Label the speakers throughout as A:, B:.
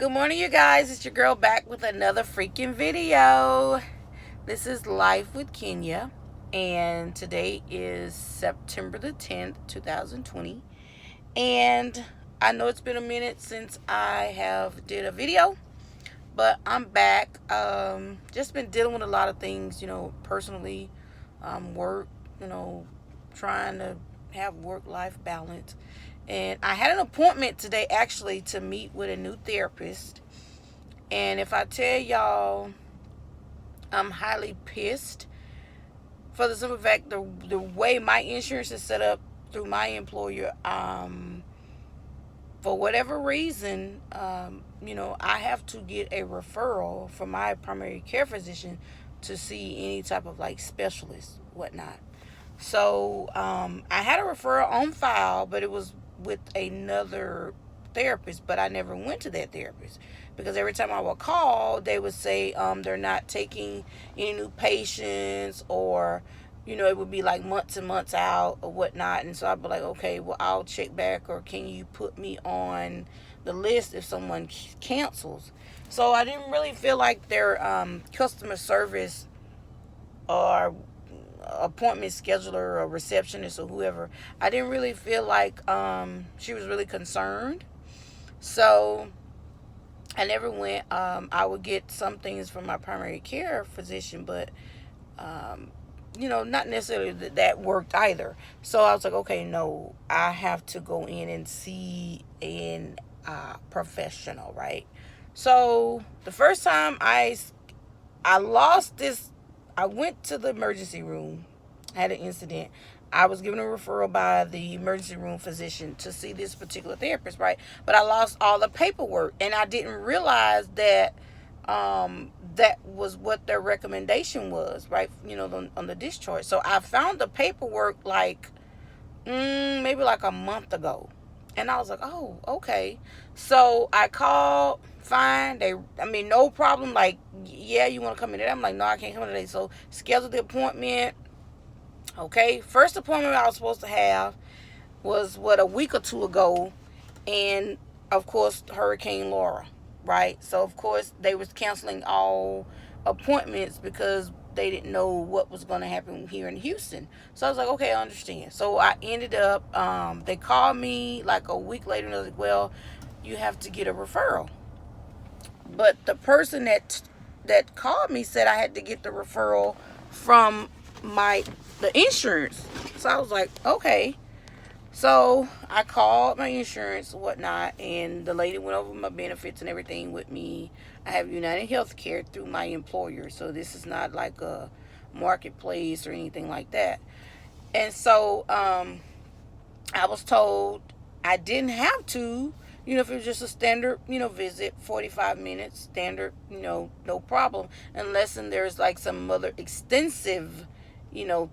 A: Good morning, you guys. It's your girl back with another freaking video. This is Life with Kenya, and today is September the 10th, 2020. And I know it's been a minute since I have did a video, but I'm back. Just been dealing with a lot of things, personally, work, trying to have work-life balance. And I had an appointment today actually to meet with a new therapist. And if I tell y'all, I'm highly pissed for the simple fact the way my insurance is set up through my employer. For whatever reason, I have to get a referral from my primary care physician to see any type of like specialist, whatnot. So I had a referral on file, but it was with another therapist, but I never went to that therapist because every time I would call, they would say they're not taking any new patients, or it would be like months and months out or whatnot. And so I'd be like, okay, well, I'll check back, or can you put me on the list if someone cancels? So I didn't really feel like their customer service or appointment scheduler or receptionist or whoever, I didn't really feel like she was really concerned. So I never went. I would get some things from my primary care physician, but not necessarily that worked either. So I was like, okay, no, I have to go in and see an professional, right? So the first time I lost this, I went to the emergency room, had an incident. I was given a referral by the emergency room physician to see this particular therapist, right? But I lost all the paperwork, and I didn't realize that that was what their recommendation was, right? On the discharge. So I found the paperwork like maybe like a month ago, and I was like, oh, okay. So I called. Fine. No problem. Like, yeah, you want to come in today? I'm like, no, I can't come today. So schedule the appointment. Okay. First appointment I was supposed to have was a week or two ago, and of course Hurricane Laura, right? So of course they was canceling all appointments because they didn't know what was going to happen here in Houston. So I was like, okay, I understand. So I ended up, they called me like a week later and I was like, well, you have to get a referral. But the person that called me said I had to get the referral from the insurance. So I was like, okay. So I called my insurance and whatnot, and the lady went over my benefits and everything with me. I have United Healthcare through my employer, so this is not like a marketplace or anything like that. And so I was told I didn't have to, if it was just a standard, visit, 45 minutes, standard, no problem, unless there's like some other extensive,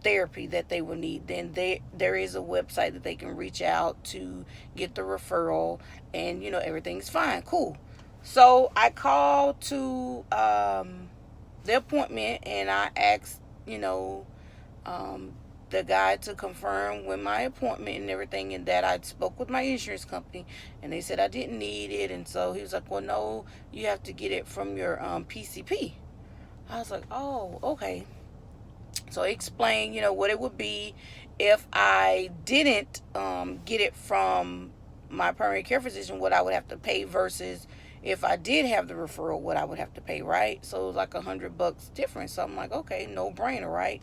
A: therapy that they would need. Then there is a website that they can reach out to get the referral, and, everything's fine, cool. So I called to the appointment, and I asked, the guy to confirm with my appointment and everything, and that I spoke with my insurance company, and they said I didn't need it. And so he was like, well, no, you have to get it from your PCP. I was like, oh, okay. So he explained, what it would be if I didn't get it from my primary care physician, what I would have to pay, versus if I did have the referral, what I would have to pay, right? So it was like $100 difference. So I'm like, okay, no brainer, right?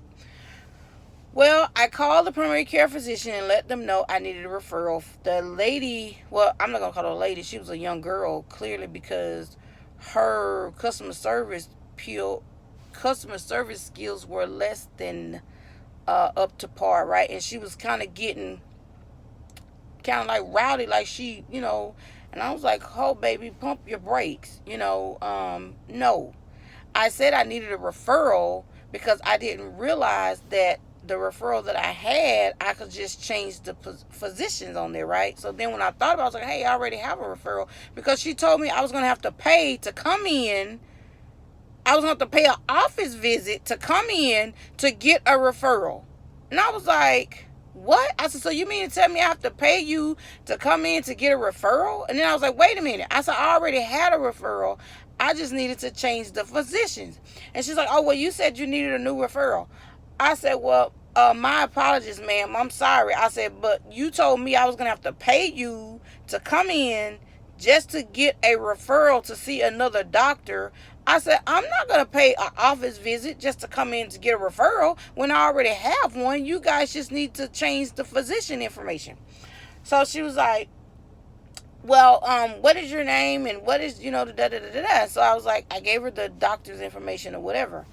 A: Well, I called the primary care physician and let them know I needed a referral. The lady, well, I'm not going to call her a lady. She was a young girl, clearly, because her customer service skills were less than up to par, right? And she was kind of getting like rowdy, like she, and I was like, oh, baby, pump your brakes, no. I said I needed a referral because I didn't realize that the referral that I had, I could just change the physicians on there, right? So then when I thought about it, I was like, hey, I already have a referral, because she told me I was going to have to pay to come in. I was going to have to pay an office visit to come in to get a referral. And I was like, what? I said, so you mean to tell me I have to pay you to come in to get a referral? And then I was like, wait a minute. I said, I already had a referral. I just needed to change the physicians. And she's like, oh, well, you said you needed a new referral. I said, well, my apologies, ma'am. I'm sorry. I said, but you told me I was going to have to pay you to come in just to get a referral to see another doctor. I said, I'm not going to pay an office visit just to come in to get a referral when I already have one. You guys just need to change the physician information. So she was like, well, what is your name and what is, the da da da da da. So I was like, I gave her the doctor's information or whatever.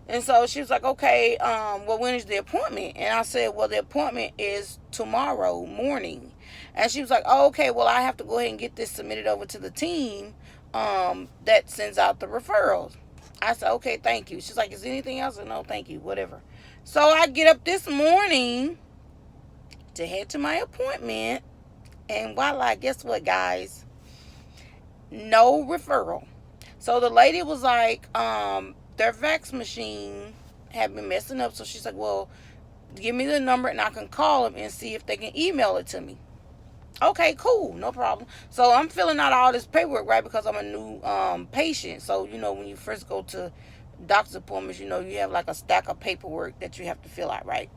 A: And so she was like, okay, well, when is the appointment? And I said, well, the appointment is tomorrow morning. And she was like, oh, okay, well, I have to go ahead and get this submitted over to the team that sends out the referrals. I said, okay, thank you. She's like, is there anything else? I said, no, thank you, whatever. So I get up this morning to head to my appointment. And voila, guess what, guys? No referral. So the lady was like, their fax machine had been messing up. So she's like, well, give me the number and I can call them and see if they can email it to me. Okay, cool, no problem. So I'm filling out all this paperwork, right, because I'm a new patient. So, when you first go to doctor's appointments, you have like a stack of paperwork that you have to fill out, right?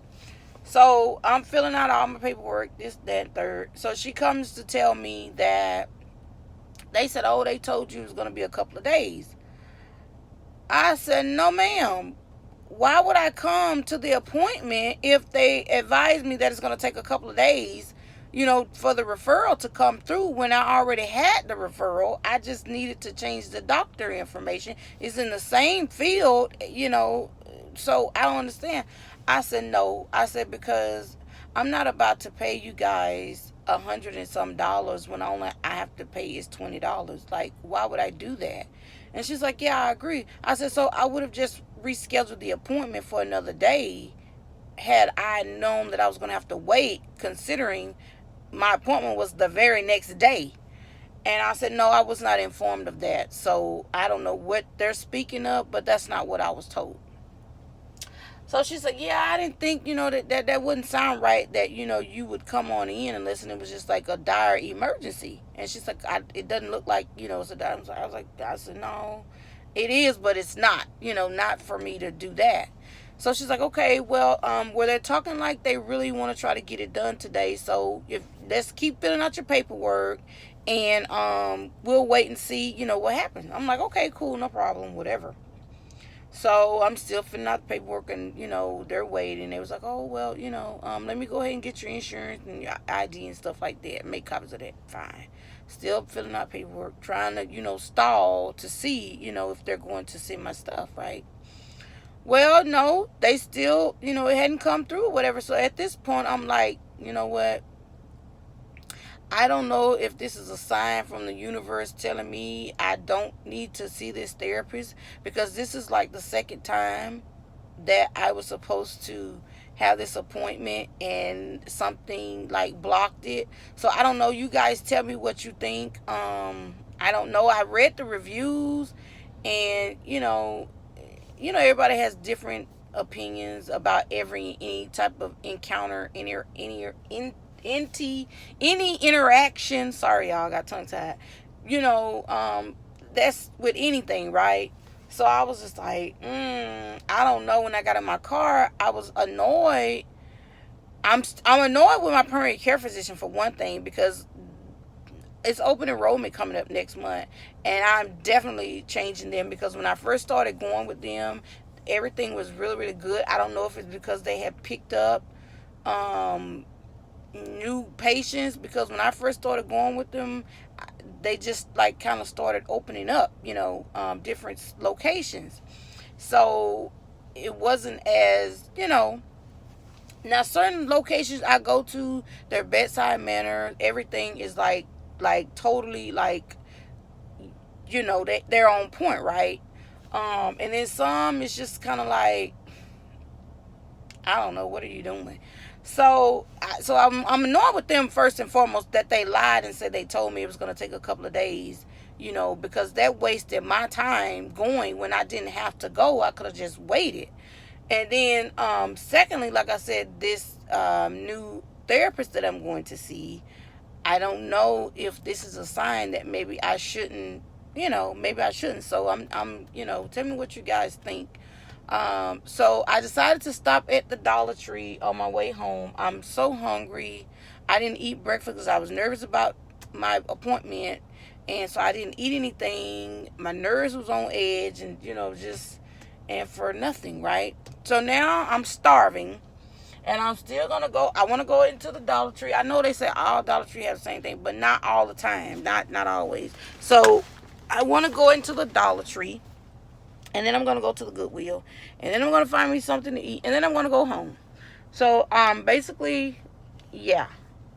A: So I'm filling out all my paperwork, this, that, third. So she comes to tell me that they said, oh, they told you it was going to be a couple of days. I said, no, ma'am. Why would I come to the appointment if they advised me that it's going to take a couple of days, for the referral to come through when I already had the referral? I just needed to change the doctor information. It's in the same field, so I don't understand. I said, no. I said, because I'm not about to pay you guys $100 and some when all I have to pay is $20. Like, why would I do that? And she's like, yeah, I agree. I said, so I would have just rescheduled the appointment for another day had I known that I was going to have to wait, considering my appointment was the very next day. And I said, no, I was not informed of that. So I don't know what they're speaking of, but that's not what I was told. So she's like, yeah, I didn't think, that wouldn't sound right, that, you would come on in unless it was just like a dire emergency. And she's like, it doesn't look like, it's a dire. I said, no, it is, but it's not, not for me to do that. So she's like, okay, well, they're talking like they really want to try to get it done today. So let's keep filling out your paperwork and we'll wait and see, what happens. I'm like, okay, cool, no problem, whatever. So I'm still filling out the paperwork and, they're waiting. They was like, oh, well, let me go ahead and get your insurance and your ID and stuff like that. Make copies of that. Fine. Still filling out paperwork, trying to, stall to see, if they're going to send my stuff, right? Well, no, they still, it hadn't come through or whatever. So at this point, I'm like, you know what? I don't know if this is a sign from the universe telling me I don't need to see this therapist, because this is like the second time that I was supposed to have this appointment and something like blocked it. So I don't know. You guys tell me what you think. I don't know. I read the reviews and, everybody has different opinions about any type of encounter, any interaction. Sorry, y'all, got tongue tied. That's with anything, right? So I was just like, I don't know. When I got in my car, I was annoyed. I'm annoyed with my primary care physician for one thing, because it's open enrollment coming up next month, and I'm definitely changing them, because when I first started going with them, everything was really, really good. I don't know if it's because they had picked up new patients, because when I first started going with them, they just like kind of started opening up, different locations. So it wasn't as, now certain locations I go to, their bedside manner, everything is like totally like, they're on point, right? And then some it's just kind of like, I don't know, what are you doing? So I'm annoyed with them first and foremost that they lied and said they told me it was going to take a couple of days, because that wasted my time going when I didn't have to go. I could have just waited. And then, secondly, like I said, this new therapist that I'm going to see, I don't know if this is a sign that maybe I shouldn't, maybe I shouldn't. So tell me what you guys think. So I decided to stop at the Dollar Tree on my way home. I'm so hungry. I didn't eat breakfast because I was nervous about my appointment, and so I didn't eat anything. My nerves was on edge, and just and for nothing, right? So now I'm starving, and I'm still gonna go. I want to go into the Dollar Tree. I know they say all Dollar Tree have the same thing, but not all the time, not always. So I want to go into the Dollar Tree, and then I'm gonna go to the Goodwill, and then I'm gonna find me something to eat, and then I'm gonna go home. So basically, yeah.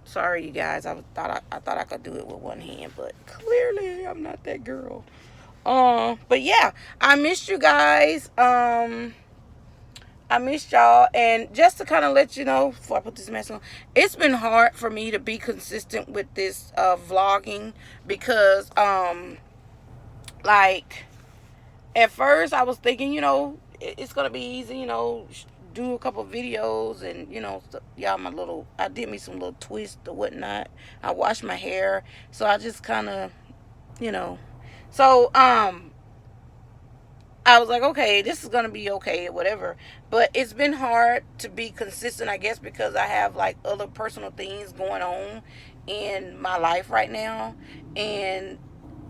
A: Sorry, you guys. I thought I could do it with one hand, but clearly I'm not that girl. But yeah, I missed you guys. I missed y'all, and just to kind of let you know before I put this mess on, it's been hard for me to be consistent with this vlogging because like at first I was thinking, it's gonna be easy, do a couple videos, and y'all, I did me some little twist or whatnot. I washed my hair, so I just kind of, you know, so I was like, okay, this is gonna be okay, whatever. But it's been hard to be consistent, I guess, because I have like other personal things going on in my life right now, and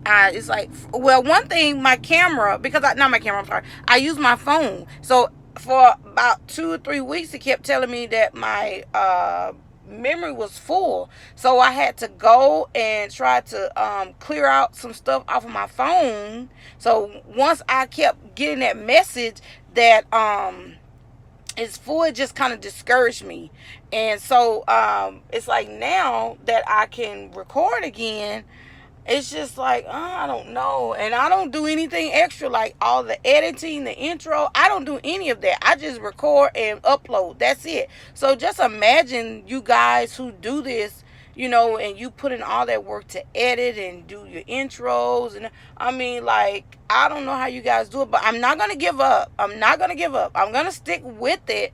A: it's like, well, one thing, my camera, because not my camera, I'm sorry, I use my phone. So for about 2 or 3 weeks, it kept telling me that my memory was full. So I had to go and try to clear out some stuff off of my phone. So once I kept getting that message that it's full, it just kind of discouraged me. And so it's like now that I can record again, it's just like, I don't know. And I don't do anything extra, like all the editing, the intro. I don't do any of that. I just record and upload. That's it. So just imagine you guys who do this, and you put in all that work to edit and do your intros. And I mean, like, I don't know how you guys do it, but I'm not going to give up. I'm not going to give up. I'm going to stick with it.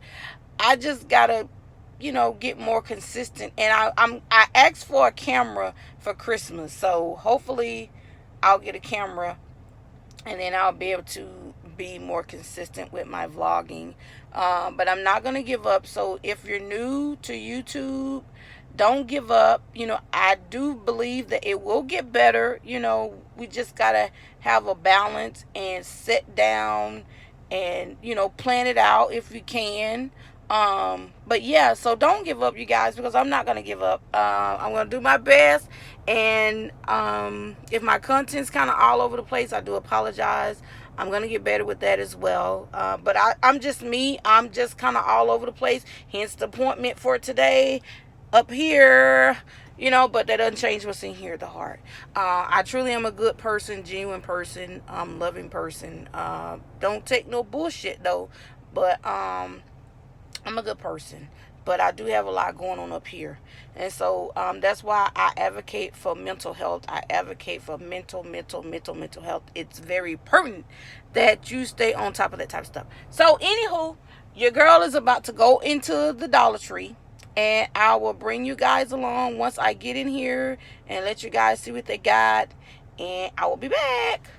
A: I just got to get more consistent. And I asked for a camera for Christmas, so hopefully I'll get a camera, and then I'll be able to be more consistent with my vlogging. But I'm not gonna give up. So if you're new to YouTube, don't give up. I do believe that it will get better. We just gotta have a balance and sit down and plan it out if you can. But yeah, so don't give up, you guys, because I'm not gonna give up. I'm gonna do my best, and if my content's kind of all over the place, I do apologize. I'm gonna get better with that as well. But I'm just me. I'm just kind of all over the place. Hence the appointment for today up here. But that doesn't change what's in here, the heart. I truly am a good person, genuine person, loving person. Don't take no bullshit though. But I'm a good person, but I do have a lot going on up here. And so that's why I advocate for mental health. I advocate for mental health. It's very pertinent that you stay on top of that type of stuff. So anywho, your girl is about to go into the Dollar Tree, and I will bring you guys along once I get in here and let you guys see what they got, and I will be back.